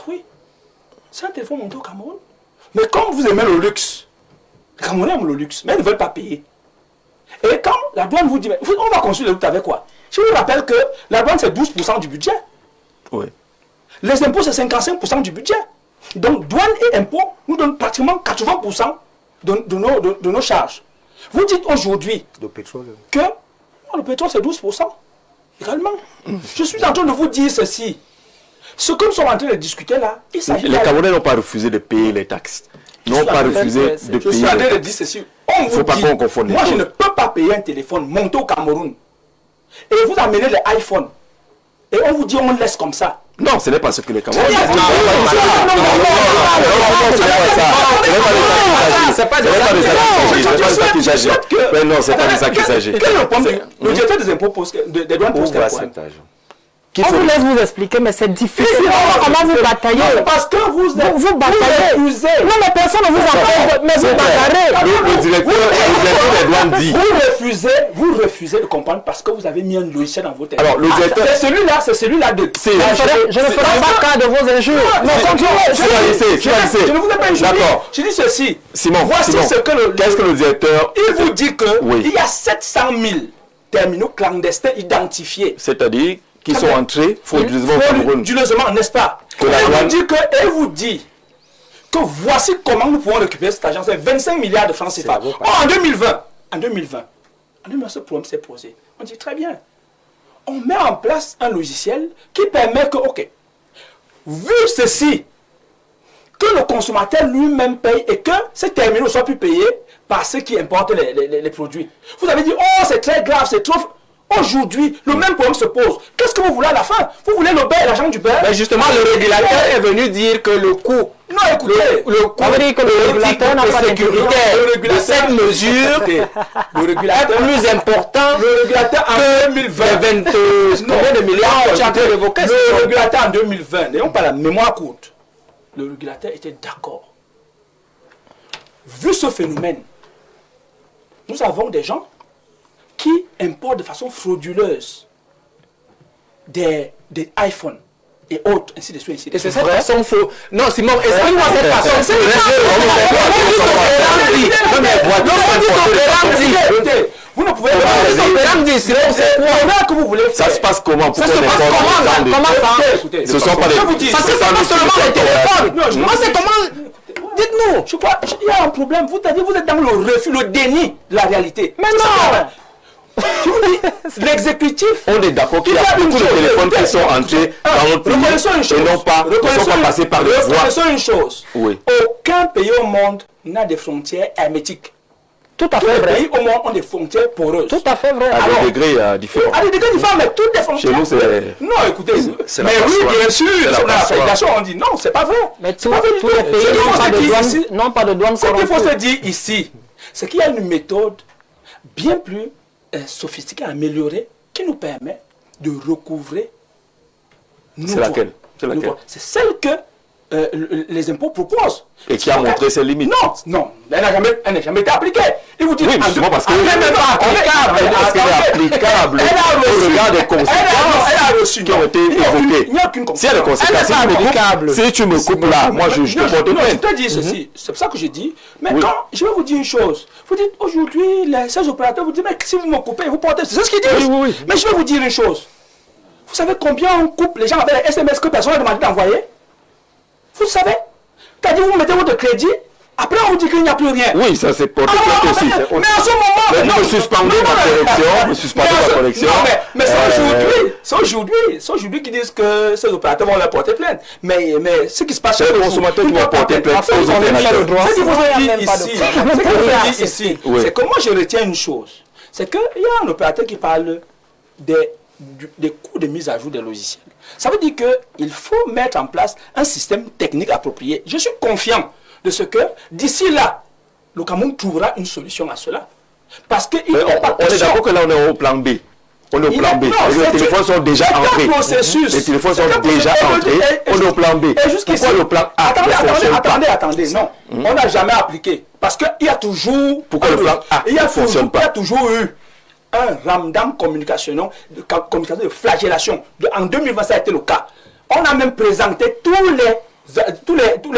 E: oui, c'est un téléphone monté au Cameroun. Mais comme vous aimez le luxe, les Camerounais aiment le luxe, mais ils ne veulent pas payer. Et quand la douane vous dit, mais on va construire les routes avec quoi? Je vous rappelle que la douane, c'est 12% du budget.
A: Oui.
E: Les impôts, c'est 55% du budget. Donc, douane et impôts nous donnent pratiquement 80% de nos charges. Vous dites aujourd'hui que le pétrole, c'est 12%. Également. Je suis en train de vous dire ceci. Ce que nous sommes en train de discuter là, il s'agit...
A: Les Camerounais n'ont pas refusé de payer les taxes. N'ont pas refusé de payer...
E: Je suis en train de dire ceci.
A: Il ne faut pas qu'on confonde.
E: Moi, je ne peux pas payer un téléphone, monter au Cameroun, et vous amenez les iPhones, et on vous dit on laisse comme ça.
A: Non, ce n'est pas ce que les Camerounais disent.
F: C'est pas de
A: ça qu'il s'agit. Non, c'est pas de ça qu'il s'agit.
E: Quel est le problème? Le directeur des impôts des douanes pose quel problème?
D: On vous laisse vous expliquer, mais c'est difficile. Comment vous bataillez?
E: Parce que vous
D: bataillez. Non, mais personne ne vous entend. Mais vous bataillez.
A: Le directeur des douanes dit.
E: Vous refusez de comprendre parce que vous avez mis un logiciel dans votre tête.
A: Alors, le directeur.
E: C'est celui-là de.
D: Je ne ferai pas cas de vos injures.
E: Je ne vous ai pas injurié.
A: D'accord.
E: Je dis ceci.
A: Simon,
E: voici ce que
A: qu'est-ce que le directeur.
E: Il vous dit qu'il y a 700 000 terminaux clandestins identifiés.
A: C'est-à-dire qui sont entrés frauduleusement au Cameroun.
E: Frauduleusement, n'est-ce pas? Elle vous dit que voici comment nous pouvons récupérer cette agence. C'est 25 milliards de francs CFA. En 2020, ce problème s'est posé. On dit très bien. On met en place un logiciel qui permet que, ok, vu ceci, que le consommateur lui-même paye et que ces terminaux ne soient plus payés par ceux qui importent les produits. Vous avez dit, oh, c'est très grave, c'est trop... Aujourd'hui, le même problème se pose. Qu'est-ce que vous voulez à la fin? Vous voulez le beurre et l'argent du beurre?
F: Mais justement, le régulateur est venu dire que le coût,
E: non, écoutez,
F: le coût sécuritaire de cette mesure est plus important
E: le régulateur en 2020.
F: Combien de milliards ont été évoqués?
E: Le régulateur en 2020, n'ayons pas la mémoire courte, le régulateur était d'accord. Vu ce phénomène, nous avons des gens qui importent de façon frauduleuse des iPhones et autres, ainsi de suite.
F: Et c'est cette façon faux. Non, Simon, explique-moi cette façon.
E: Vous ne pouvez pas que vous voulez faire.
A: Ça se passe comment?
F: Ça se passe comment ça?
A: Ce sont pas des...
F: Ça se passe seulement les téléphones. Moi, c'est comment... Dites-nous.
E: Je crois qu'il y a un problème. Vous êtes dans le refus, le déni de la réalité.
D: Mais non!
E: Je vous dis, l'exécutif...
A: On est d'accord qu'il y a beaucoup de téléphones qui sont entrés dans notre pays et non pas, ne sont pas passés par les voies.
E: Reconnaissons une chose.
A: Oui.
E: Aucun pays au monde n'a des frontières hermétiques.
D: Tout à fait vrai.
E: Les pays au monde ont des frontières poreuses.
D: Tout à fait vrai.
A: À des degrés différents.
E: À des degrés différents, mais toutes les frontières.
A: Chez nous, c'est...
E: Non, écoutez, mais oui, bien sûr, c'est la fédération, on dit non, c'est pas vrai.
D: Mais tous les pays n'ont pas de douane.
E: Ce qu'il faut se dire ici, c'est qu'il y a une méthode bien plus sophistiquée, améliorée, qui nous permet de recouvrer nos
A: droits. C'est laquelle?
E: C'est celle que les impôts proposent.
A: Et qui a montré ses limites.
E: Non, elle n'a jamais été appliquée. Et vous dites,
A: oui, justement parce que
E: elle n'est pas applicable.
A: Est-ce qu'elle est applicable au regard des conséquences
E: elle a reçu,
A: qui ont été évoquées?
E: Il n'y a aucune conséquence.
A: S'il y a des conséquences, si tu me coupes là, moi je te porte plainte.
E: Je te dis ceci, c'est pour ça que je dis, mais quand je vais vous dire une chose, vous dites aujourd'hui, ces opérateurs vous disent, mais si vous me coupez, vous portez, c'est ce qu'ils disent. Mais je vais vous dire une chose. Vous savez combien on coupe les gens avec les SMS que personne n'a demandé d'envoyer? Vous savez, c'est-à-dire vous mettez votre crédit, après on vous dit qu'il n'y a plus rien.
A: Oui, ça c'est porté plainte aussi.
E: Mais à ce moment,
A: vous me suspendez ma connexion,
E: mais c'est aujourd'hui qu'ils disent que ces opérateurs vont leur porter plainte. Mais ce qui se passe
A: chez les consommateurs qui vont porter plainte aux opérateurs.
E: Ce qu'il faut dire ici, c'est que moi je retiens une chose, c'est qu'il y a un opérateur qui parle des coûts de mise à jour des logiciels. Ça veut dire qu'il faut mettre en place un système technique approprié. Je suis confiant de ce que d'ici là, le Cameroun trouvera une solution à cela. Parce qu'il n'est pas
A: on est d'accord que là on est au plan B. On est au plan B. Les téléphones sont déjà entrés. Les téléphones sont déjà entrés. On est au plan B. Pourquoi le plan A ne fonctionne pas?
E: Attendez, non. On n'a jamais appliqué. Parce qu'il y a toujours...
A: Pourquoi le plan A ne fonctionne pas?
E: Il y a toujours eu un ramadan communication de flagellation. En 2020, ça a été le cas. On a même présenté toutes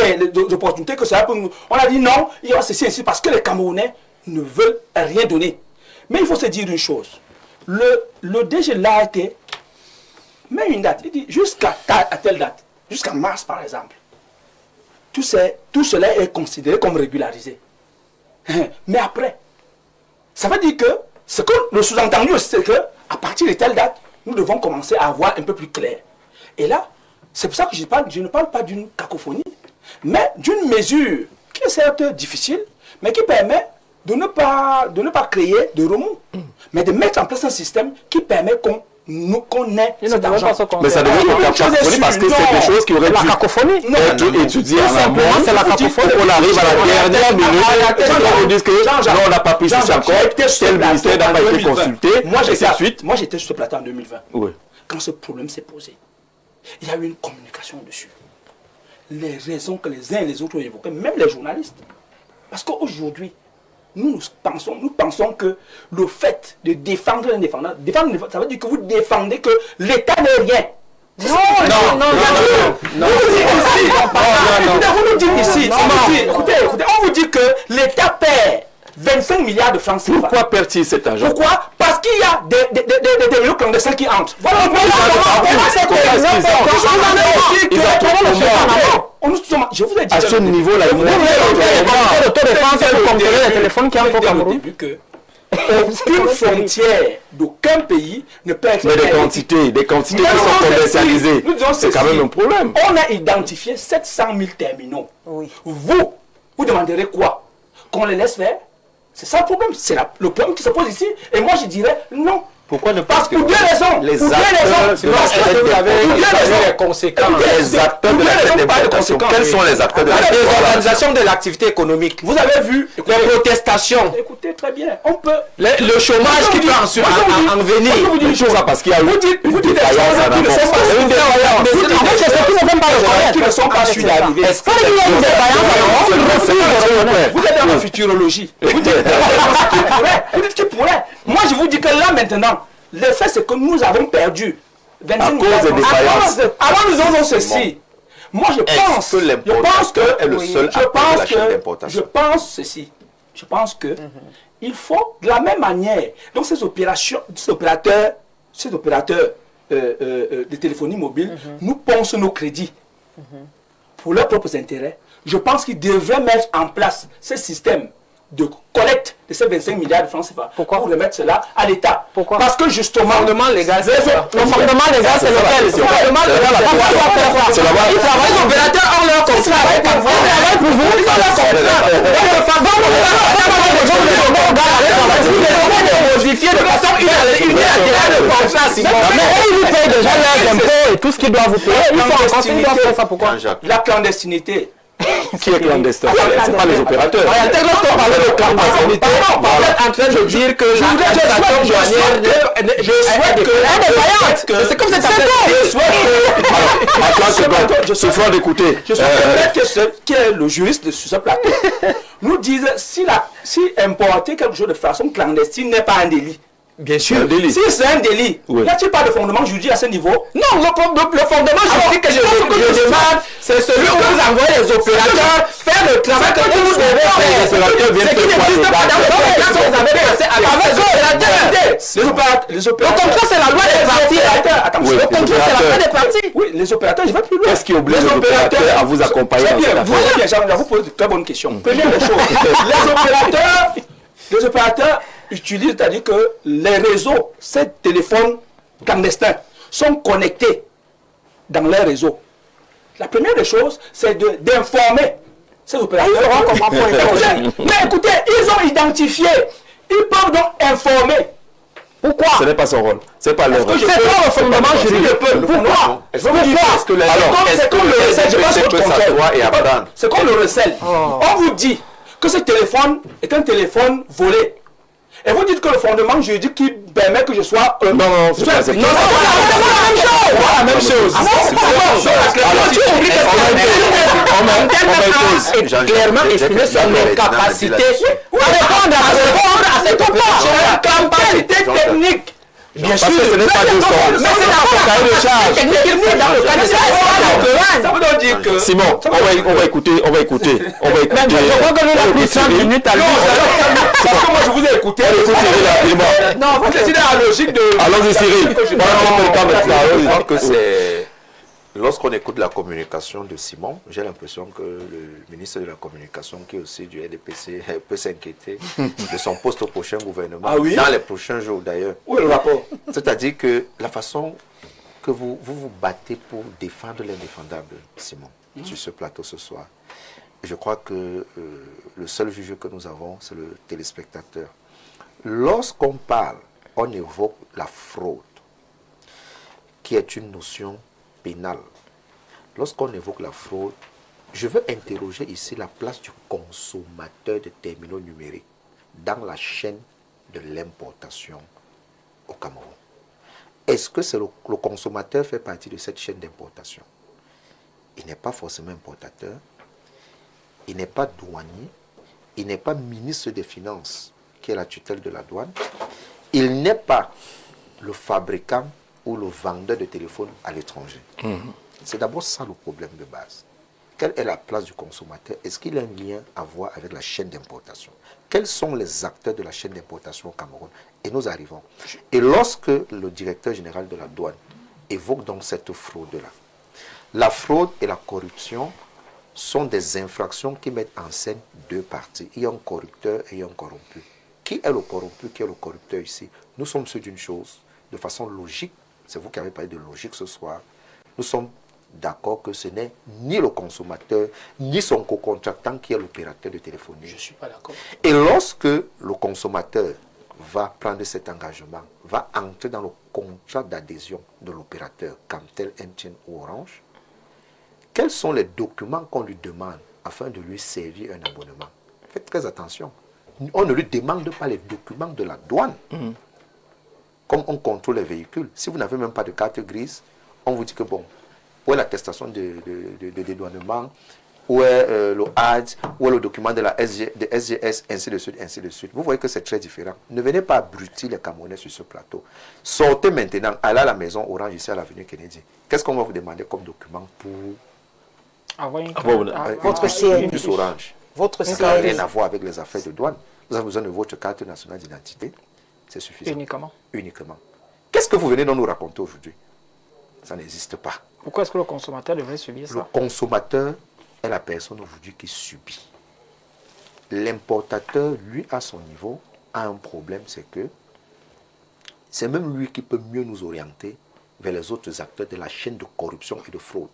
E: les opportunités que ça a pour nous. On a dit non, il y aura ceci ainsi parce que les Camerounais ne veulent rien donner. Mais il faut se dire une chose. Le DG l'a été, met une date, il dit jusqu'à telle date, jusqu'à mars par exemple. Tout cela est considéré comme régularisé. Mais après, ça veut dire que ce que le sous-entendu, c'est qu'à partir de telle date, nous devons commencer à voir un peu plus clair. Et là, c'est pour ça que je ne parle pas d'une cacophonie, mais d'une mesure qui est certes difficile, mais qui permet de ne pas créer de remous, mais de mettre en place un système qui permet qu'on ait cet argent.
A: Mais ça devient une cacophonie parce que c'est des choses qui auraient dû être étudiées en amont. C'est la cacophonie qu'on arrive à la dernière minute. On dit que non, on n'a pas pris ça encore, tel ministère n'a pas été consulté, et ainsi de suite.
E: Moi, j'étais sur ce plateau en 2020.
A: Oui.
E: Quand ce problème s'est posé, il y a eu une communication dessus. Les raisons que les uns et les autres ont évoquées, même les journalistes. Parce qu'aujourd'hui, nous pensons que le fait de défendre l'indépendant, ça veut dire que vous défendez que l'État n'est rien. Non. Vous nous dites ici, écoutez, on vous dit que l'État perd 25 milliards de francs CFA.
A: Pourquoi perd-il cet argent?
E: Pourquoi? Parce qu'il y a des vélos clandestins qui entrent. Voilà, je vous ai dit
A: à ce niveau-là,
E: aucune frontière d'aucun pays ne peut être...
A: Mais des quantités qui sont commercialisées, c'est quand même un problème.
E: On a identifié 700 000 terminaux.
B: Oui.
E: Vous demanderez quoi? Qu'on les laisse faire? C'est ça le problème. C'est le problème qui se pose ici. Et moi, je dirais non.
C: Pourquoi ne pas?
E: Pour deux raisons.
C: Les acteurs
F: les conséquences.
C: Les acteurs de la déportation. Quels sont les acteurs de la déportation?
F: L'organisation de l'activité économique.
E: Vous avez vu
F: les protestations.
E: Écoutez très bien. On peut.
F: Le chômage qui peut en venir.
E: Vous dites
A: tout ça parce qu'il y a
E: vous dites des choses qui ne sont pas qui ne sont pas suivies d'arriver. Vous êtes dans la futurologie. Vous dites qu'il pourrait. Moi, je vous dis que là, maintenant, le fait, c'est que nous avons perdu 25 milliards. Avant, nous avons ceci. Moi, je pense que
C: est le seul acteur de la chaîne d'importation.
E: Je pense ceci. Je pense que il faut, de la même manière, donc ces opérateurs de téléphonie mobile nous poncent nos crédits pour leurs propres intérêts. Je pense qu'ils devraient mettre en place ce système de collecte de ces 25 milliards de francs CFA.
D: Pourquoi?
E: Pour remettre cela à l'État.
D: Pourquoi?
E: Parce que justement...
D: Le fondement légal, c'est lequel? Le fondement légal, c'est lequel? Ils travaillent, les opérateurs ont leur contrat. Ils travaillent pour vous, ils ont leur contrat. Modifier de façon unilatérale le contrat. Mais ils vous payent déjà leurs impôts et tout ce qu'ils doivent vous payer. Ils doivent faire ça. Pourquoi?
E: La clandestinité.
A: Qui est clandestin? C'est pas les opérateurs.
F: En réalité, lorsqu'on parle de clandestinité, on est en train de dire que l'administration douanière, je souhaite que... C'est comme cette
A: Je souhaite d'écouter.
E: Je souhaite que ce qui est le juriste sur ce plateau nous dise si importer quelque chose de façon clandestine n'est pas un délit.
F: Bien sûr.
E: Si c'est un délit, n'y a-t-il pas de fondement juridique à ce niveau?
F: Non, le fondement juridique que je demande, c'est celui où vous envoyez les opérateurs faire le travail que vous devez faire.
A: Les opérateurs viennent faire quoi?
F: Vous avez passé avec les opérateurs. Le contrat, c'est la loi des parties. Le contrat, c'est la loi des parties.
E: Oui, les opérateurs, je vais plus loin.
A: Qu'est-ce qui oblige les opérateurs à vous accompagner dans cette affaire?
E: Je vous pose de très bonnes questions. Première des choses, les opérateurs utilisent, c'est-à-dire que les réseaux, ces téléphones clandestins, sont connectés dans les réseaux. La première des choses, c'est d'informer ces opérateurs. Mais écoutez, ils ont identifié, ils peuvent donc informer. Pourquoi?
A: Ce n'est pas son rôle. C'est pas leur rôle.
E: C'est pas le fondement juridique. Pourquoi? C'est comme le recel. On vous dit que ce téléphone est un téléphone volé. Et vous dites que le fondement juridique qui permet que je sois...
A: Non, c'est pas la même chose.
F: Clairement exprimer son incapacité à répondre à cette opération.
E: Capacité technique.
A: Bien sûr, ce n'est pas de son.
F: Mais c'est dans le cahier de charge.
E: Ça veut donc dire que...
A: Simon, on va écouter.
D: Je crois que nous avons pris 30 minutes à lui.
E: Parce que moi je vous ai écouté.
A: Non,
E: c'est dans la logique de...
A: Allons-y Cyril.
C: Je crois que c'est... Lorsqu'on écoute la communication de Simon, j'ai l'impression que le ministre de la Communication, qui est aussi du RDPC, peut s'inquiéter de son poste au prochain gouvernement, dans les prochains jours d'ailleurs.
E: Où est le rapport?
C: C'est-à-dire que la façon que vous battez pour défendre l'indéfendable, Simon, sur ce plateau ce soir, je crois que le seul juge que nous avons, c'est le téléspectateur. Lorsqu'on parle, on évoque la fraude, qui est une notion pénale. Lorsqu'on évoque la fraude, je veux interroger ici la place du consommateur de terminaux numériques dans la chaîne de l'importation au Cameroun. Est-ce que le consommateur fait partie de cette chaîne d'importation? Il n'est pas forcément importateur, il n'est pas douanier, il n'est pas ministre des Finances, qui est la tutelle de la douane, il n'est pas le fabricant ou le vendeur de téléphone à l'étranger. C'est d'abord ça le problème de base. Quelle est la place du consommateur? Est-ce qu'il a un lien à voir avec la chaîne d'importation? Quels sont les acteurs de la chaîne d'importation au Cameroun? Et nous arrivons. Et lorsque le directeur général de la douane évoque donc cette fraude-là, la fraude et la corruption sont des infractions qui mettent en scène deux parties. Il y a un corrupteur et il y a un corrompu. Qui est le corrompu? Qui est le corrupteur ici? Nous sommes sûrs d'une chose, de façon logique, c'est vous qui avez parlé de logique ce soir, nous sommes d'accord que ce n'est ni le consommateur, ni son co-contractant qui est l'opérateur de téléphonie.
E: Je ne suis pas d'accord.
C: Et lorsque le consommateur va prendre cet engagement, va entrer dans le contrat d'adhésion de l'opérateur, comme tel MTN ou Orange, quels sont les documents qu'on lui demande afin de lui servir un abonnement? Faites très attention. On ne lui demande pas les documents de la douane. Comme on contrôle les véhicules. Si vous n'avez même pas de carte grise, on vous dit que bon, où est l'attestation de dédouanement, où est le HAD, où est le document de la SGS, ainsi de suite, ainsi de suite. Vous voyez que c'est très différent. Ne venez pas abrutir les Camerounais sur ce plateau. Sortez maintenant, allez à la maison Orange, ici à l'avenue Kennedy. Qu'est-ce qu'on va vous demander comme document pour
B: votre CN.
C: Orange?
B: Votre
C: Ça n'a rien à voir avec les affaires de douane. Vous avez besoin de votre carte nationale d'identité. C'est suffisant. Uniquement. Qu'est-ce que vous venez de nous raconter aujourd'hui? Ça n'existe pas.
D: Pourquoi est-ce que le consommateur devrait subir ça?
C: Le consommateur est la personne aujourd'hui qui subit. L'importateur, lui, à son niveau, a un problème, c'est que c'est même lui qui peut mieux nous orienter vers les autres acteurs de la chaîne de corruption et de fraude.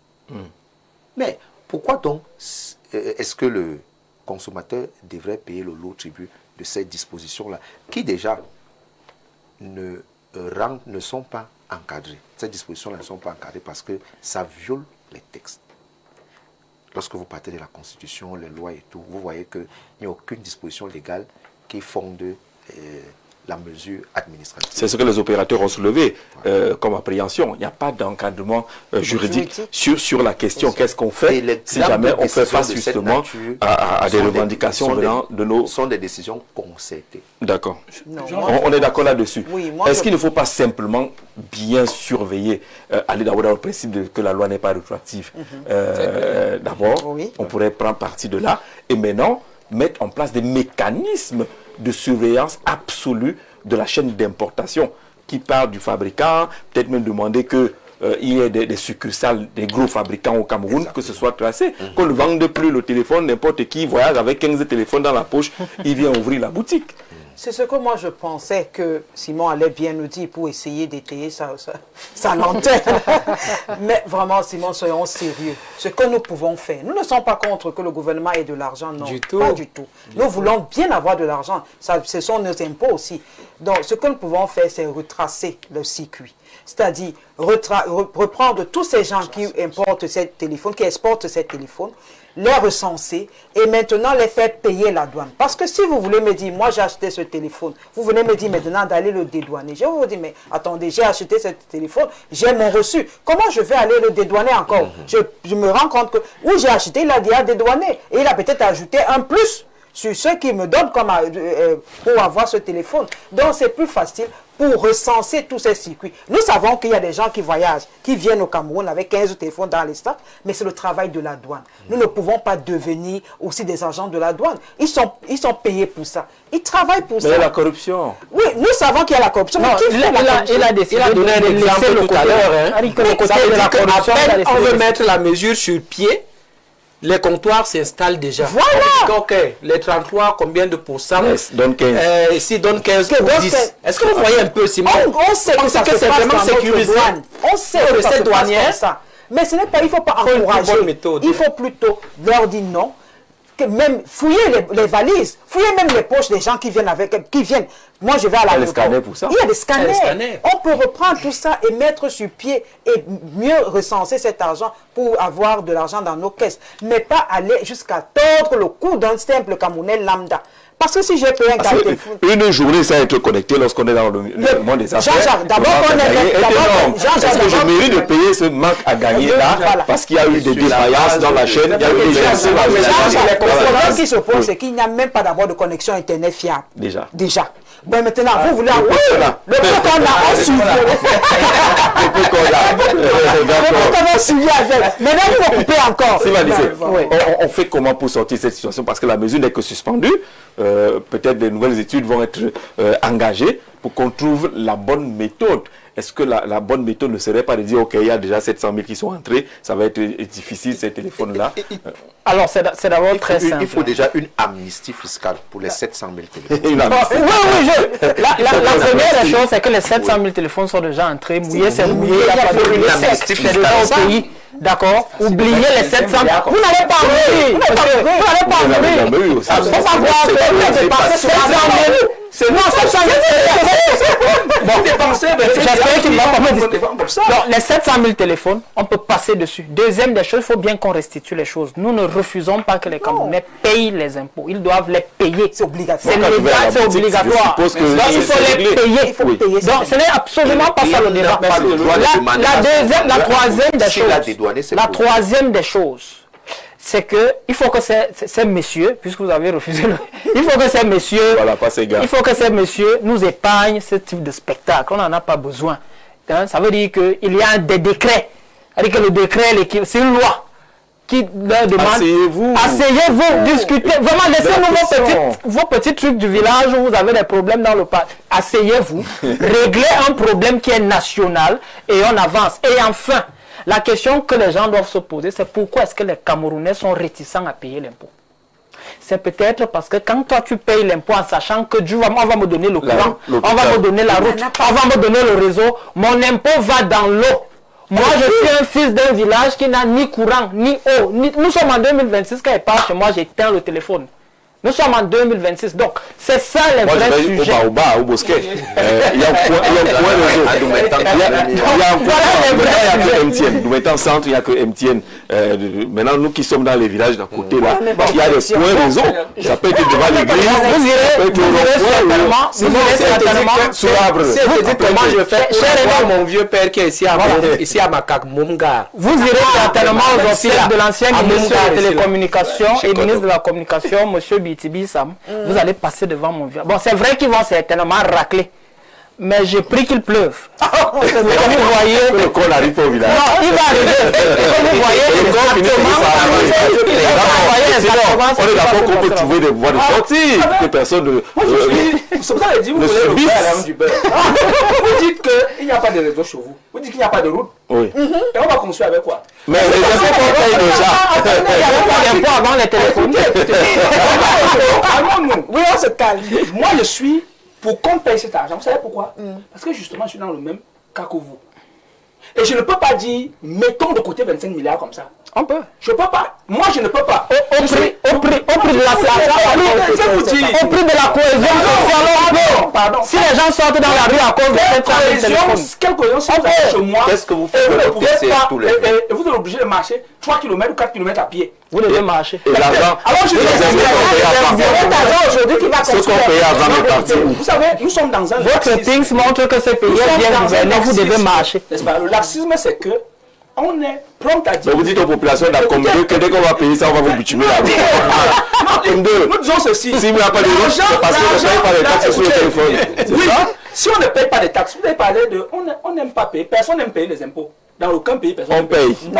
C: Mais pourquoi donc est-ce que le consommateur devrait payer le lourd tribut de ces dispositions-là, qui déjà ne sont pas encadrées? Ces dispositions-là ne sont pas encadrées parce que ça viole les textes. Lorsque vous partez de la Constitution, les lois et tout, vous voyez qu'il n'y a aucune disposition légale qui fonde la mesure administrative.
A: C'est ce que les opérateurs ont soulevé comme appréhension. Il n'y a pas d'encadrement juridique sur la question qu'est-ce qu'on fait si jamais on fait face justement à des revendications venant de nos...
C: Ce sont des décisions concertées.
A: D'accord. On est d'accord là-dessus. Oui, est-ce qu'il ne faut pas simplement bien surveiller, aller d'abord dans le principe que la loi n'est pas rétroactive? D'abord, on pourrait prendre parti de là et maintenant mettre en place des mécanismes de surveillance absolue de la chaîne d'importation qui part du fabricant, peut-être même demander qu'il y ait des succursales, des gros fabricants au Cameroun, exactement, que ce soit tracé, qu'on ne vende plus le téléphone, n'importe qui voyage avec 15 téléphones dans la poche, il vient ouvrir la boutique.
B: C'est ce que moi je pensais que Simon allait bien nous dire pour essayer d'étayer sa lanterne. Mais vraiment, Simon, soyons sérieux. Ce que nous pouvons faire, nous ne sommes pas contre que le gouvernement ait de l'argent, non, pas du tout. Nous voulons bien avoir de l'argent, ce sont nos impôts aussi. Donc, ce que nous pouvons faire, c'est retracer le circuit. C'est-à-dire reprendre tous ces gens qui importent ces téléphones, qui exportent ces téléphones, les recenser et maintenant les faire payer la douane. Parce que si vous voulez me dire, moi j'ai acheté ce téléphone, vous venez me dire maintenant d'aller le dédouaner. Je vais vous dire, mais attendez, j'ai acheté ce téléphone, j'ai mon reçu. Comment je vais aller le dédouaner encore? Je me rends compte que où j'ai acheté, il a déjà dédouané. Et il a peut-être ajouté un plus sur ceux qui me donnent comme, pour avoir ce téléphone. Donc c'est plus facile pour recenser tous ces circuits. Nous savons qu'il y a des gens qui voyagent, qui viennent au Cameroun avec 15 téléphones dans les stocks, mais c'est le travail de la douane. Nous ne pouvons pas devenir aussi des agents de la douane. Ils sont payés pour ça. Ils travaillent pour ça.
A: Mais il y a la corruption.
B: Oui, nous savons qu'il y a la corruption.
D: Non, il a décidé de donner un exemple tout à l'heure.
F: On veut mettre la mesure sur pied. Les comptoirs s'installent déjà.
B: Voilà.
F: Ok, les 33, combien de pourcents?
A: Donne 15.
F: Ici, donne 15 ou 10. Est-ce que vous voyez un peu, Simon?
B: On sait que ça c'est vraiment sécurisé. On sait que ça se passe comme ça. Mais ce n'est pas, il ne faut pas encourager. Il faut plutôt leur dire non. que même fouiller les valises, fouiller même les poches des gens qui viennent. Moi, je vais à la.
A: Il y a des scanners pour ça.
B: Il y a des scanners. On peut reprendre tout ça et mettre sur pied et mieux recenser cet argent pour avoir de l'argent dans nos caisses. Mais pas aller jusqu'à tordre le cou d'un simple Camerounais lambda. Parce que si j'ai payé un téléphone...
A: Une journée, ça être connecté lorsqu'on est dans le monde des affaires.
B: Jean-Jacques, d'abord,
A: est-ce que je mérite de payer ce manque à gagner là, parce qu'il y a eu des défaillances dans la chaîne, il y a eu des
B: le problème qui se pose, c'est qu'il n'y a même pas d'abord de connexion Internet fiable. Déjà. Bon, maintenant, vous voulez... Oui, le peu qu'on a, on suit.
A: Le peu qu'on
B: a suivi avec. Maintenant, vous me coupez encore.
A: On fait comment pour sortir de cette situation? Parce que la mesure n'est que suspendue. Peut-être des nouvelles études vont être engagées pour qu'on trouve la bonne méthode. Est-ce que la bonne méthode ne serait pas de dire, OK, il y a déjà 700 000 qui sont entrés, ça va être difficile ces téléphones-là?
D: Alors, c'est d'abord très simple.
C: Il faut déjà une amnistie fiscale pour les 700 000 téléphones.
D: La première des choses, c'est que les 700 000 téléphones sont déjà entrés. Mouillé, c'est mouillé. Il n'y a pas de amnistie fiscale au pays. D'accord? Oubliez les 700 000. Vous n'allez pas mourir. Vous n'allez pas mourir. Il ne faut pas croire que vous avez dépensé 700 000. Non, 700 000 j'espère qu'il va pas me dire. Donc, les 700 000 téléphones, on peut passer dessus. Deuxième des choses, il faut bien qu'on restitue les choses. Nous ne refusons pas que les Camerounais payent les impôts. Ils doivent les payer. C'est obligatoire. C'est légal, c'est obligatoire. Donc, il faut les payer. Donc, ce n'est absolument pas ça le débat. La troisième des choses, c'est que il faut que ces messieurs, puisque vous avez refusé il faut que ces messieurs, il faut que ces messieurs nous épargnent ce type de spectacle. On n'en a pas besoin. Hein? Ça veut dire qu'il y a des décrets. C'est-à-dire que le décret, c'est une loi qui leur demande... Asseyez-vous, discutez. Vraiment, laissez-nous vos petits trucs du village où vous avez des problèmes dans le parc. Asseyez-vous, réglez un problème qui est national et on avance. Et enfin, la question que les gens doivent se poser, c'est pourquoi est-ce que les Camerounais sont réticents à payer l'impôt? C'est peut-être parce que quand toi tu payes l'impôt en sachant que Dieu on va me donner le courant, on va me donner la route, on va me donner le réseau, mon impôt va dans l'eau. Moi je suis un fils d'un village qui n'a ni courant, ni eau. Nous sommes en 2026, quand il part chez moi, j'éteins le téléphone. Nous sommes en 2026, donc c'est ça les vrais sujets.
A: Au Bosquet, il y a un point réseau. Il y a un point MTN. Nous mettons en centre, il n'y a que MTN. Maintenant, nous qui sommes dans les villages d'à côté, là, il y a des points réseau. Ça peut être devant l'église.
D: Vous irez certainement
F: sur l'arbre. Comment je fais pour mon vieux père qui est ici à Makak, Moumgar.
D: Vous irez certainement aux offices de l'ancien ministre de la Télécommunications et ministre de la Communication, monsieur Bitibi Sam, vous allez passer devant mon vieux. Bon, c'est vrai qu'ils vont certainement racler, mais j'ai pris qu'il pleuve. Comme vous voyez,
A: le col arrive pas au village.
D: Non, il va arriver. Comme vous voyez,
A: on est d'accord qu'on peut trouver des voies de sortie. Des personnes.
E: C'est pour ça que je dis, vous voulez le beurre du beurre. Vous dites qu'il n'y a pas de réseau chez vous. Vous dites qu'il n'y a pas de route.
A: Oui.
E: Et on va construire avec quoi?
A: Mais les impôts qu'on paye déjà.
D: Il n'y avait pas d'impôt avant les téléphones.
E: Calmons-nous. Oui, on se calme. Moi, je suis pour qu'on paye cet argent. Vous savez pourquoi? Parce que justement, je suis dans le même cas que vous. Et je ne peux pas dire, mettons de côté 25 milliards comme ça.
D: On peut.
E: Je ne peux pas. Moi, je ne peux pas.
D: Au prix de la cohésion sociale. Pardon. Si les gens sortent dans la rue à cause de cette téléphone.
E: Quelle cohésion sociale chez moi?
C: Qu'est-ce que vous faites?
E: Et vous êtes obligé de marcher 3 km ou 4 km à pied.
D: Vous devez marcher.
A: Et l'argent.
B: Alors, je vais aujourd'hui qui va
A: ce qu'on paye avant de partir.
E: Vous savez, nous sommes dans un...
D: Votre things montre que ce pays est bien gouverné, vous devez marcher.
E: Le laxisme, c'est que on est prompt à dire...
A: Mais vous dites aux populations d'Akomdo que dès qu'on va payer ça, on va vous bitumer la route.
E: Nous disons ceci.
A: Si vous n'avez pas de route, c'est parce que vous ne payez pas les taxes sur le téléphone.
E: Oui, si on ne paye pas les taxes, vous avez parlé de... On n'aime pas payer. Personne n'aime payer les impôts. Dans aucun pays, personne
A: on paye.
E: On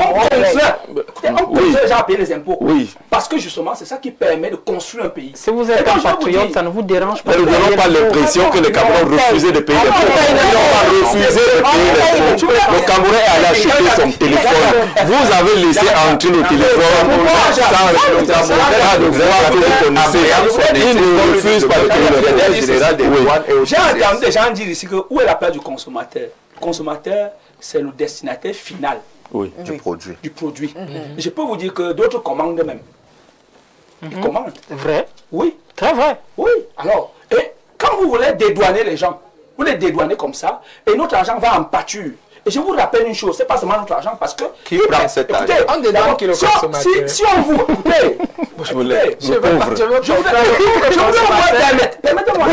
E: contraint les gens à payer les impôts.
A: Oui.
E: Parce que justement, c'est ça qui permet de construire un pays.
D: Si vous êtes un patriote, ça ne vous dérange pas.
A: Ne nous donnons pas l'impression que les Camerounais refusaient de payer les impôts. Ils n'ont pas refusé de payer les impôts. Le Camerounais est allé acheter son téléphone. Vous avez laissé entrer le téléphone sans le Camerounais de voir que vous connaissez. Ils ne refusent pas de payer les impôts.
E: J'ai entendu des gens dire ici que où est la place du consommateur? Le consommateur, c'est le destinataire final
C: du produit.
E: Je peux vous dire que d'autres commandent même. Ils commandent.
D: Vrai.
E: Oui.
D: Très vrai.
E: Oui. Alors, et quand vous voulez dédouaner les gens, vous les dédouanez comme ça, et notre argent va en pâture. Et je vous rappelle une chose, c'est pas seulement notre argent, parce que...
C: Qui prend cet argent?
D: On dédouane qui le consommateur.
E: Si on vous... Écoutez,
A: je vous laisse.
E: je permettez-moi.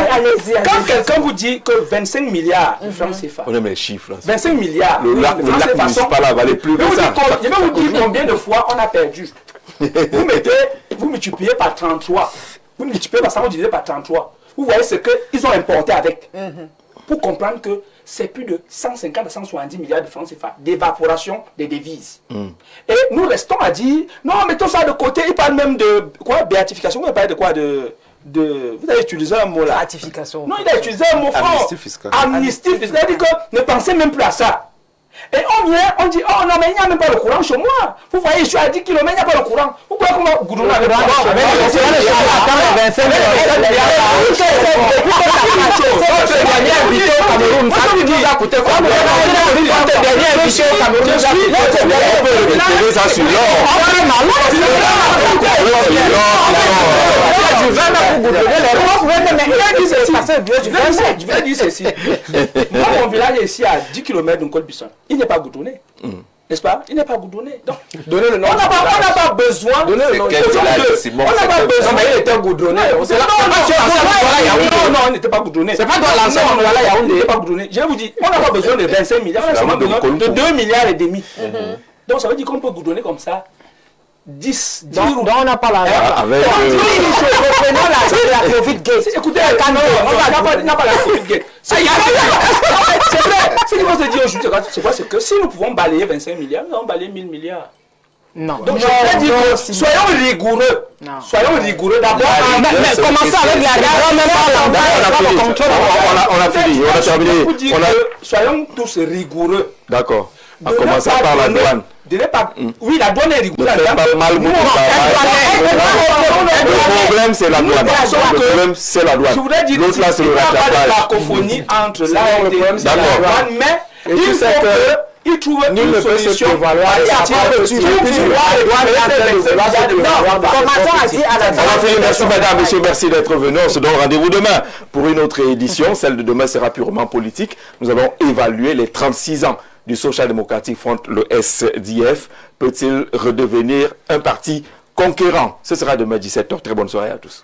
E: Quand quelqu'un vous dit que 25 milliards de francs CFA...
A: On aime les chiffres.
E: 25 milliards
A: Le lac municipal valait plus que ça.
E: Je vais vous dire combien de fois on a perdu. Vous multipliez par 33. Vous multipliez par 100, vous divisez par 33. Vous voyez ce qu'ils ont importé avec. Pour comprendre que c'est plus de 150 à 170 milliards de francs CFA d'évaporation des devises. Et nous restons à dire, non, mettons ça de côté. Ils parlent même de quoi? Béatification. Vous parlez de quoi? Vous avez utilisé un mot là.
B: Ratification.
E: Non, il a utilisé un mot fort.
C: Amnistie fiscale.
E: Amnistie fiscale. Il a dit que ne pensez même plus à ça. Et on vient, on dit, oh non, mais il n'y a même pas le courant chez moi. Vous voyez, je suis à 10 km, il n'y a pas le courant. Vous croyez qu'on va goudronner avec le courant? Avec le je vais dire ceci. Moi, mon village est ici à 10 km d'un col Bisson. Il n'est pas goudronné. N'est-ce pas? Il n'est pas goudronné. Donc,
D: donnez le nom.
E: On n'a pas besoin.
D: Donnez le nom.
E: On n'a pas besoin.
D: Mais il était goudronné.
E: Non, il n'était pas goudronné.
D: C'est pas dans l'ensemble.
E: Il n'était pas goudronné. Je vais vous dire, on n'a pas besoin de 25 milliards. On a seulement besoin de 2 milliards et demi. Donc, ça veut dire qu'on peut goudronner comme ça 10
D: Donc on n'a pas l'argent.
B: Reprenons la Covid Gate.
E: Écoutez, on n'a pas la Covid Gate. C'est vrai. Ce qu'il faut se dire aujourd'hui, c'est quoi? C'est que si nous pouvons balayer 25 milliards, nous allons balayer 1000 milliards.
D: Non.
E: Donc je vais dire que soyons rigoureux. Soyons rigoureux d'abord.
D: Mais commençons avec
A: On a fini, on a terminé.
E: Soyons tous rigoureux.
A: D'accord. En commençant par la douane.
E: Oui, la douane est rigoureuse.
A: Le problème, c'est la douane. Le problème, c'est la douane.
E: Je voudrais dire
A: l'autre là, c'est le
E: qu'il n'y a pas de
A: rattrapage.
E: cacophonie entre l'ARD et la douane, mais il faut qu'ils trouvent une solution.
A: On va finir. Merci madame, monsieur, merci d'être venu. On se donne rendez-vous demain pour une autre édition. Celle de demain sera purement politique. Nous allons évaluer les 36 ans du Social Democratic Front, le SDF. Peut-il redevenir un parti conquérant? Ce sera demain 17h. Très bonne soirée à tous.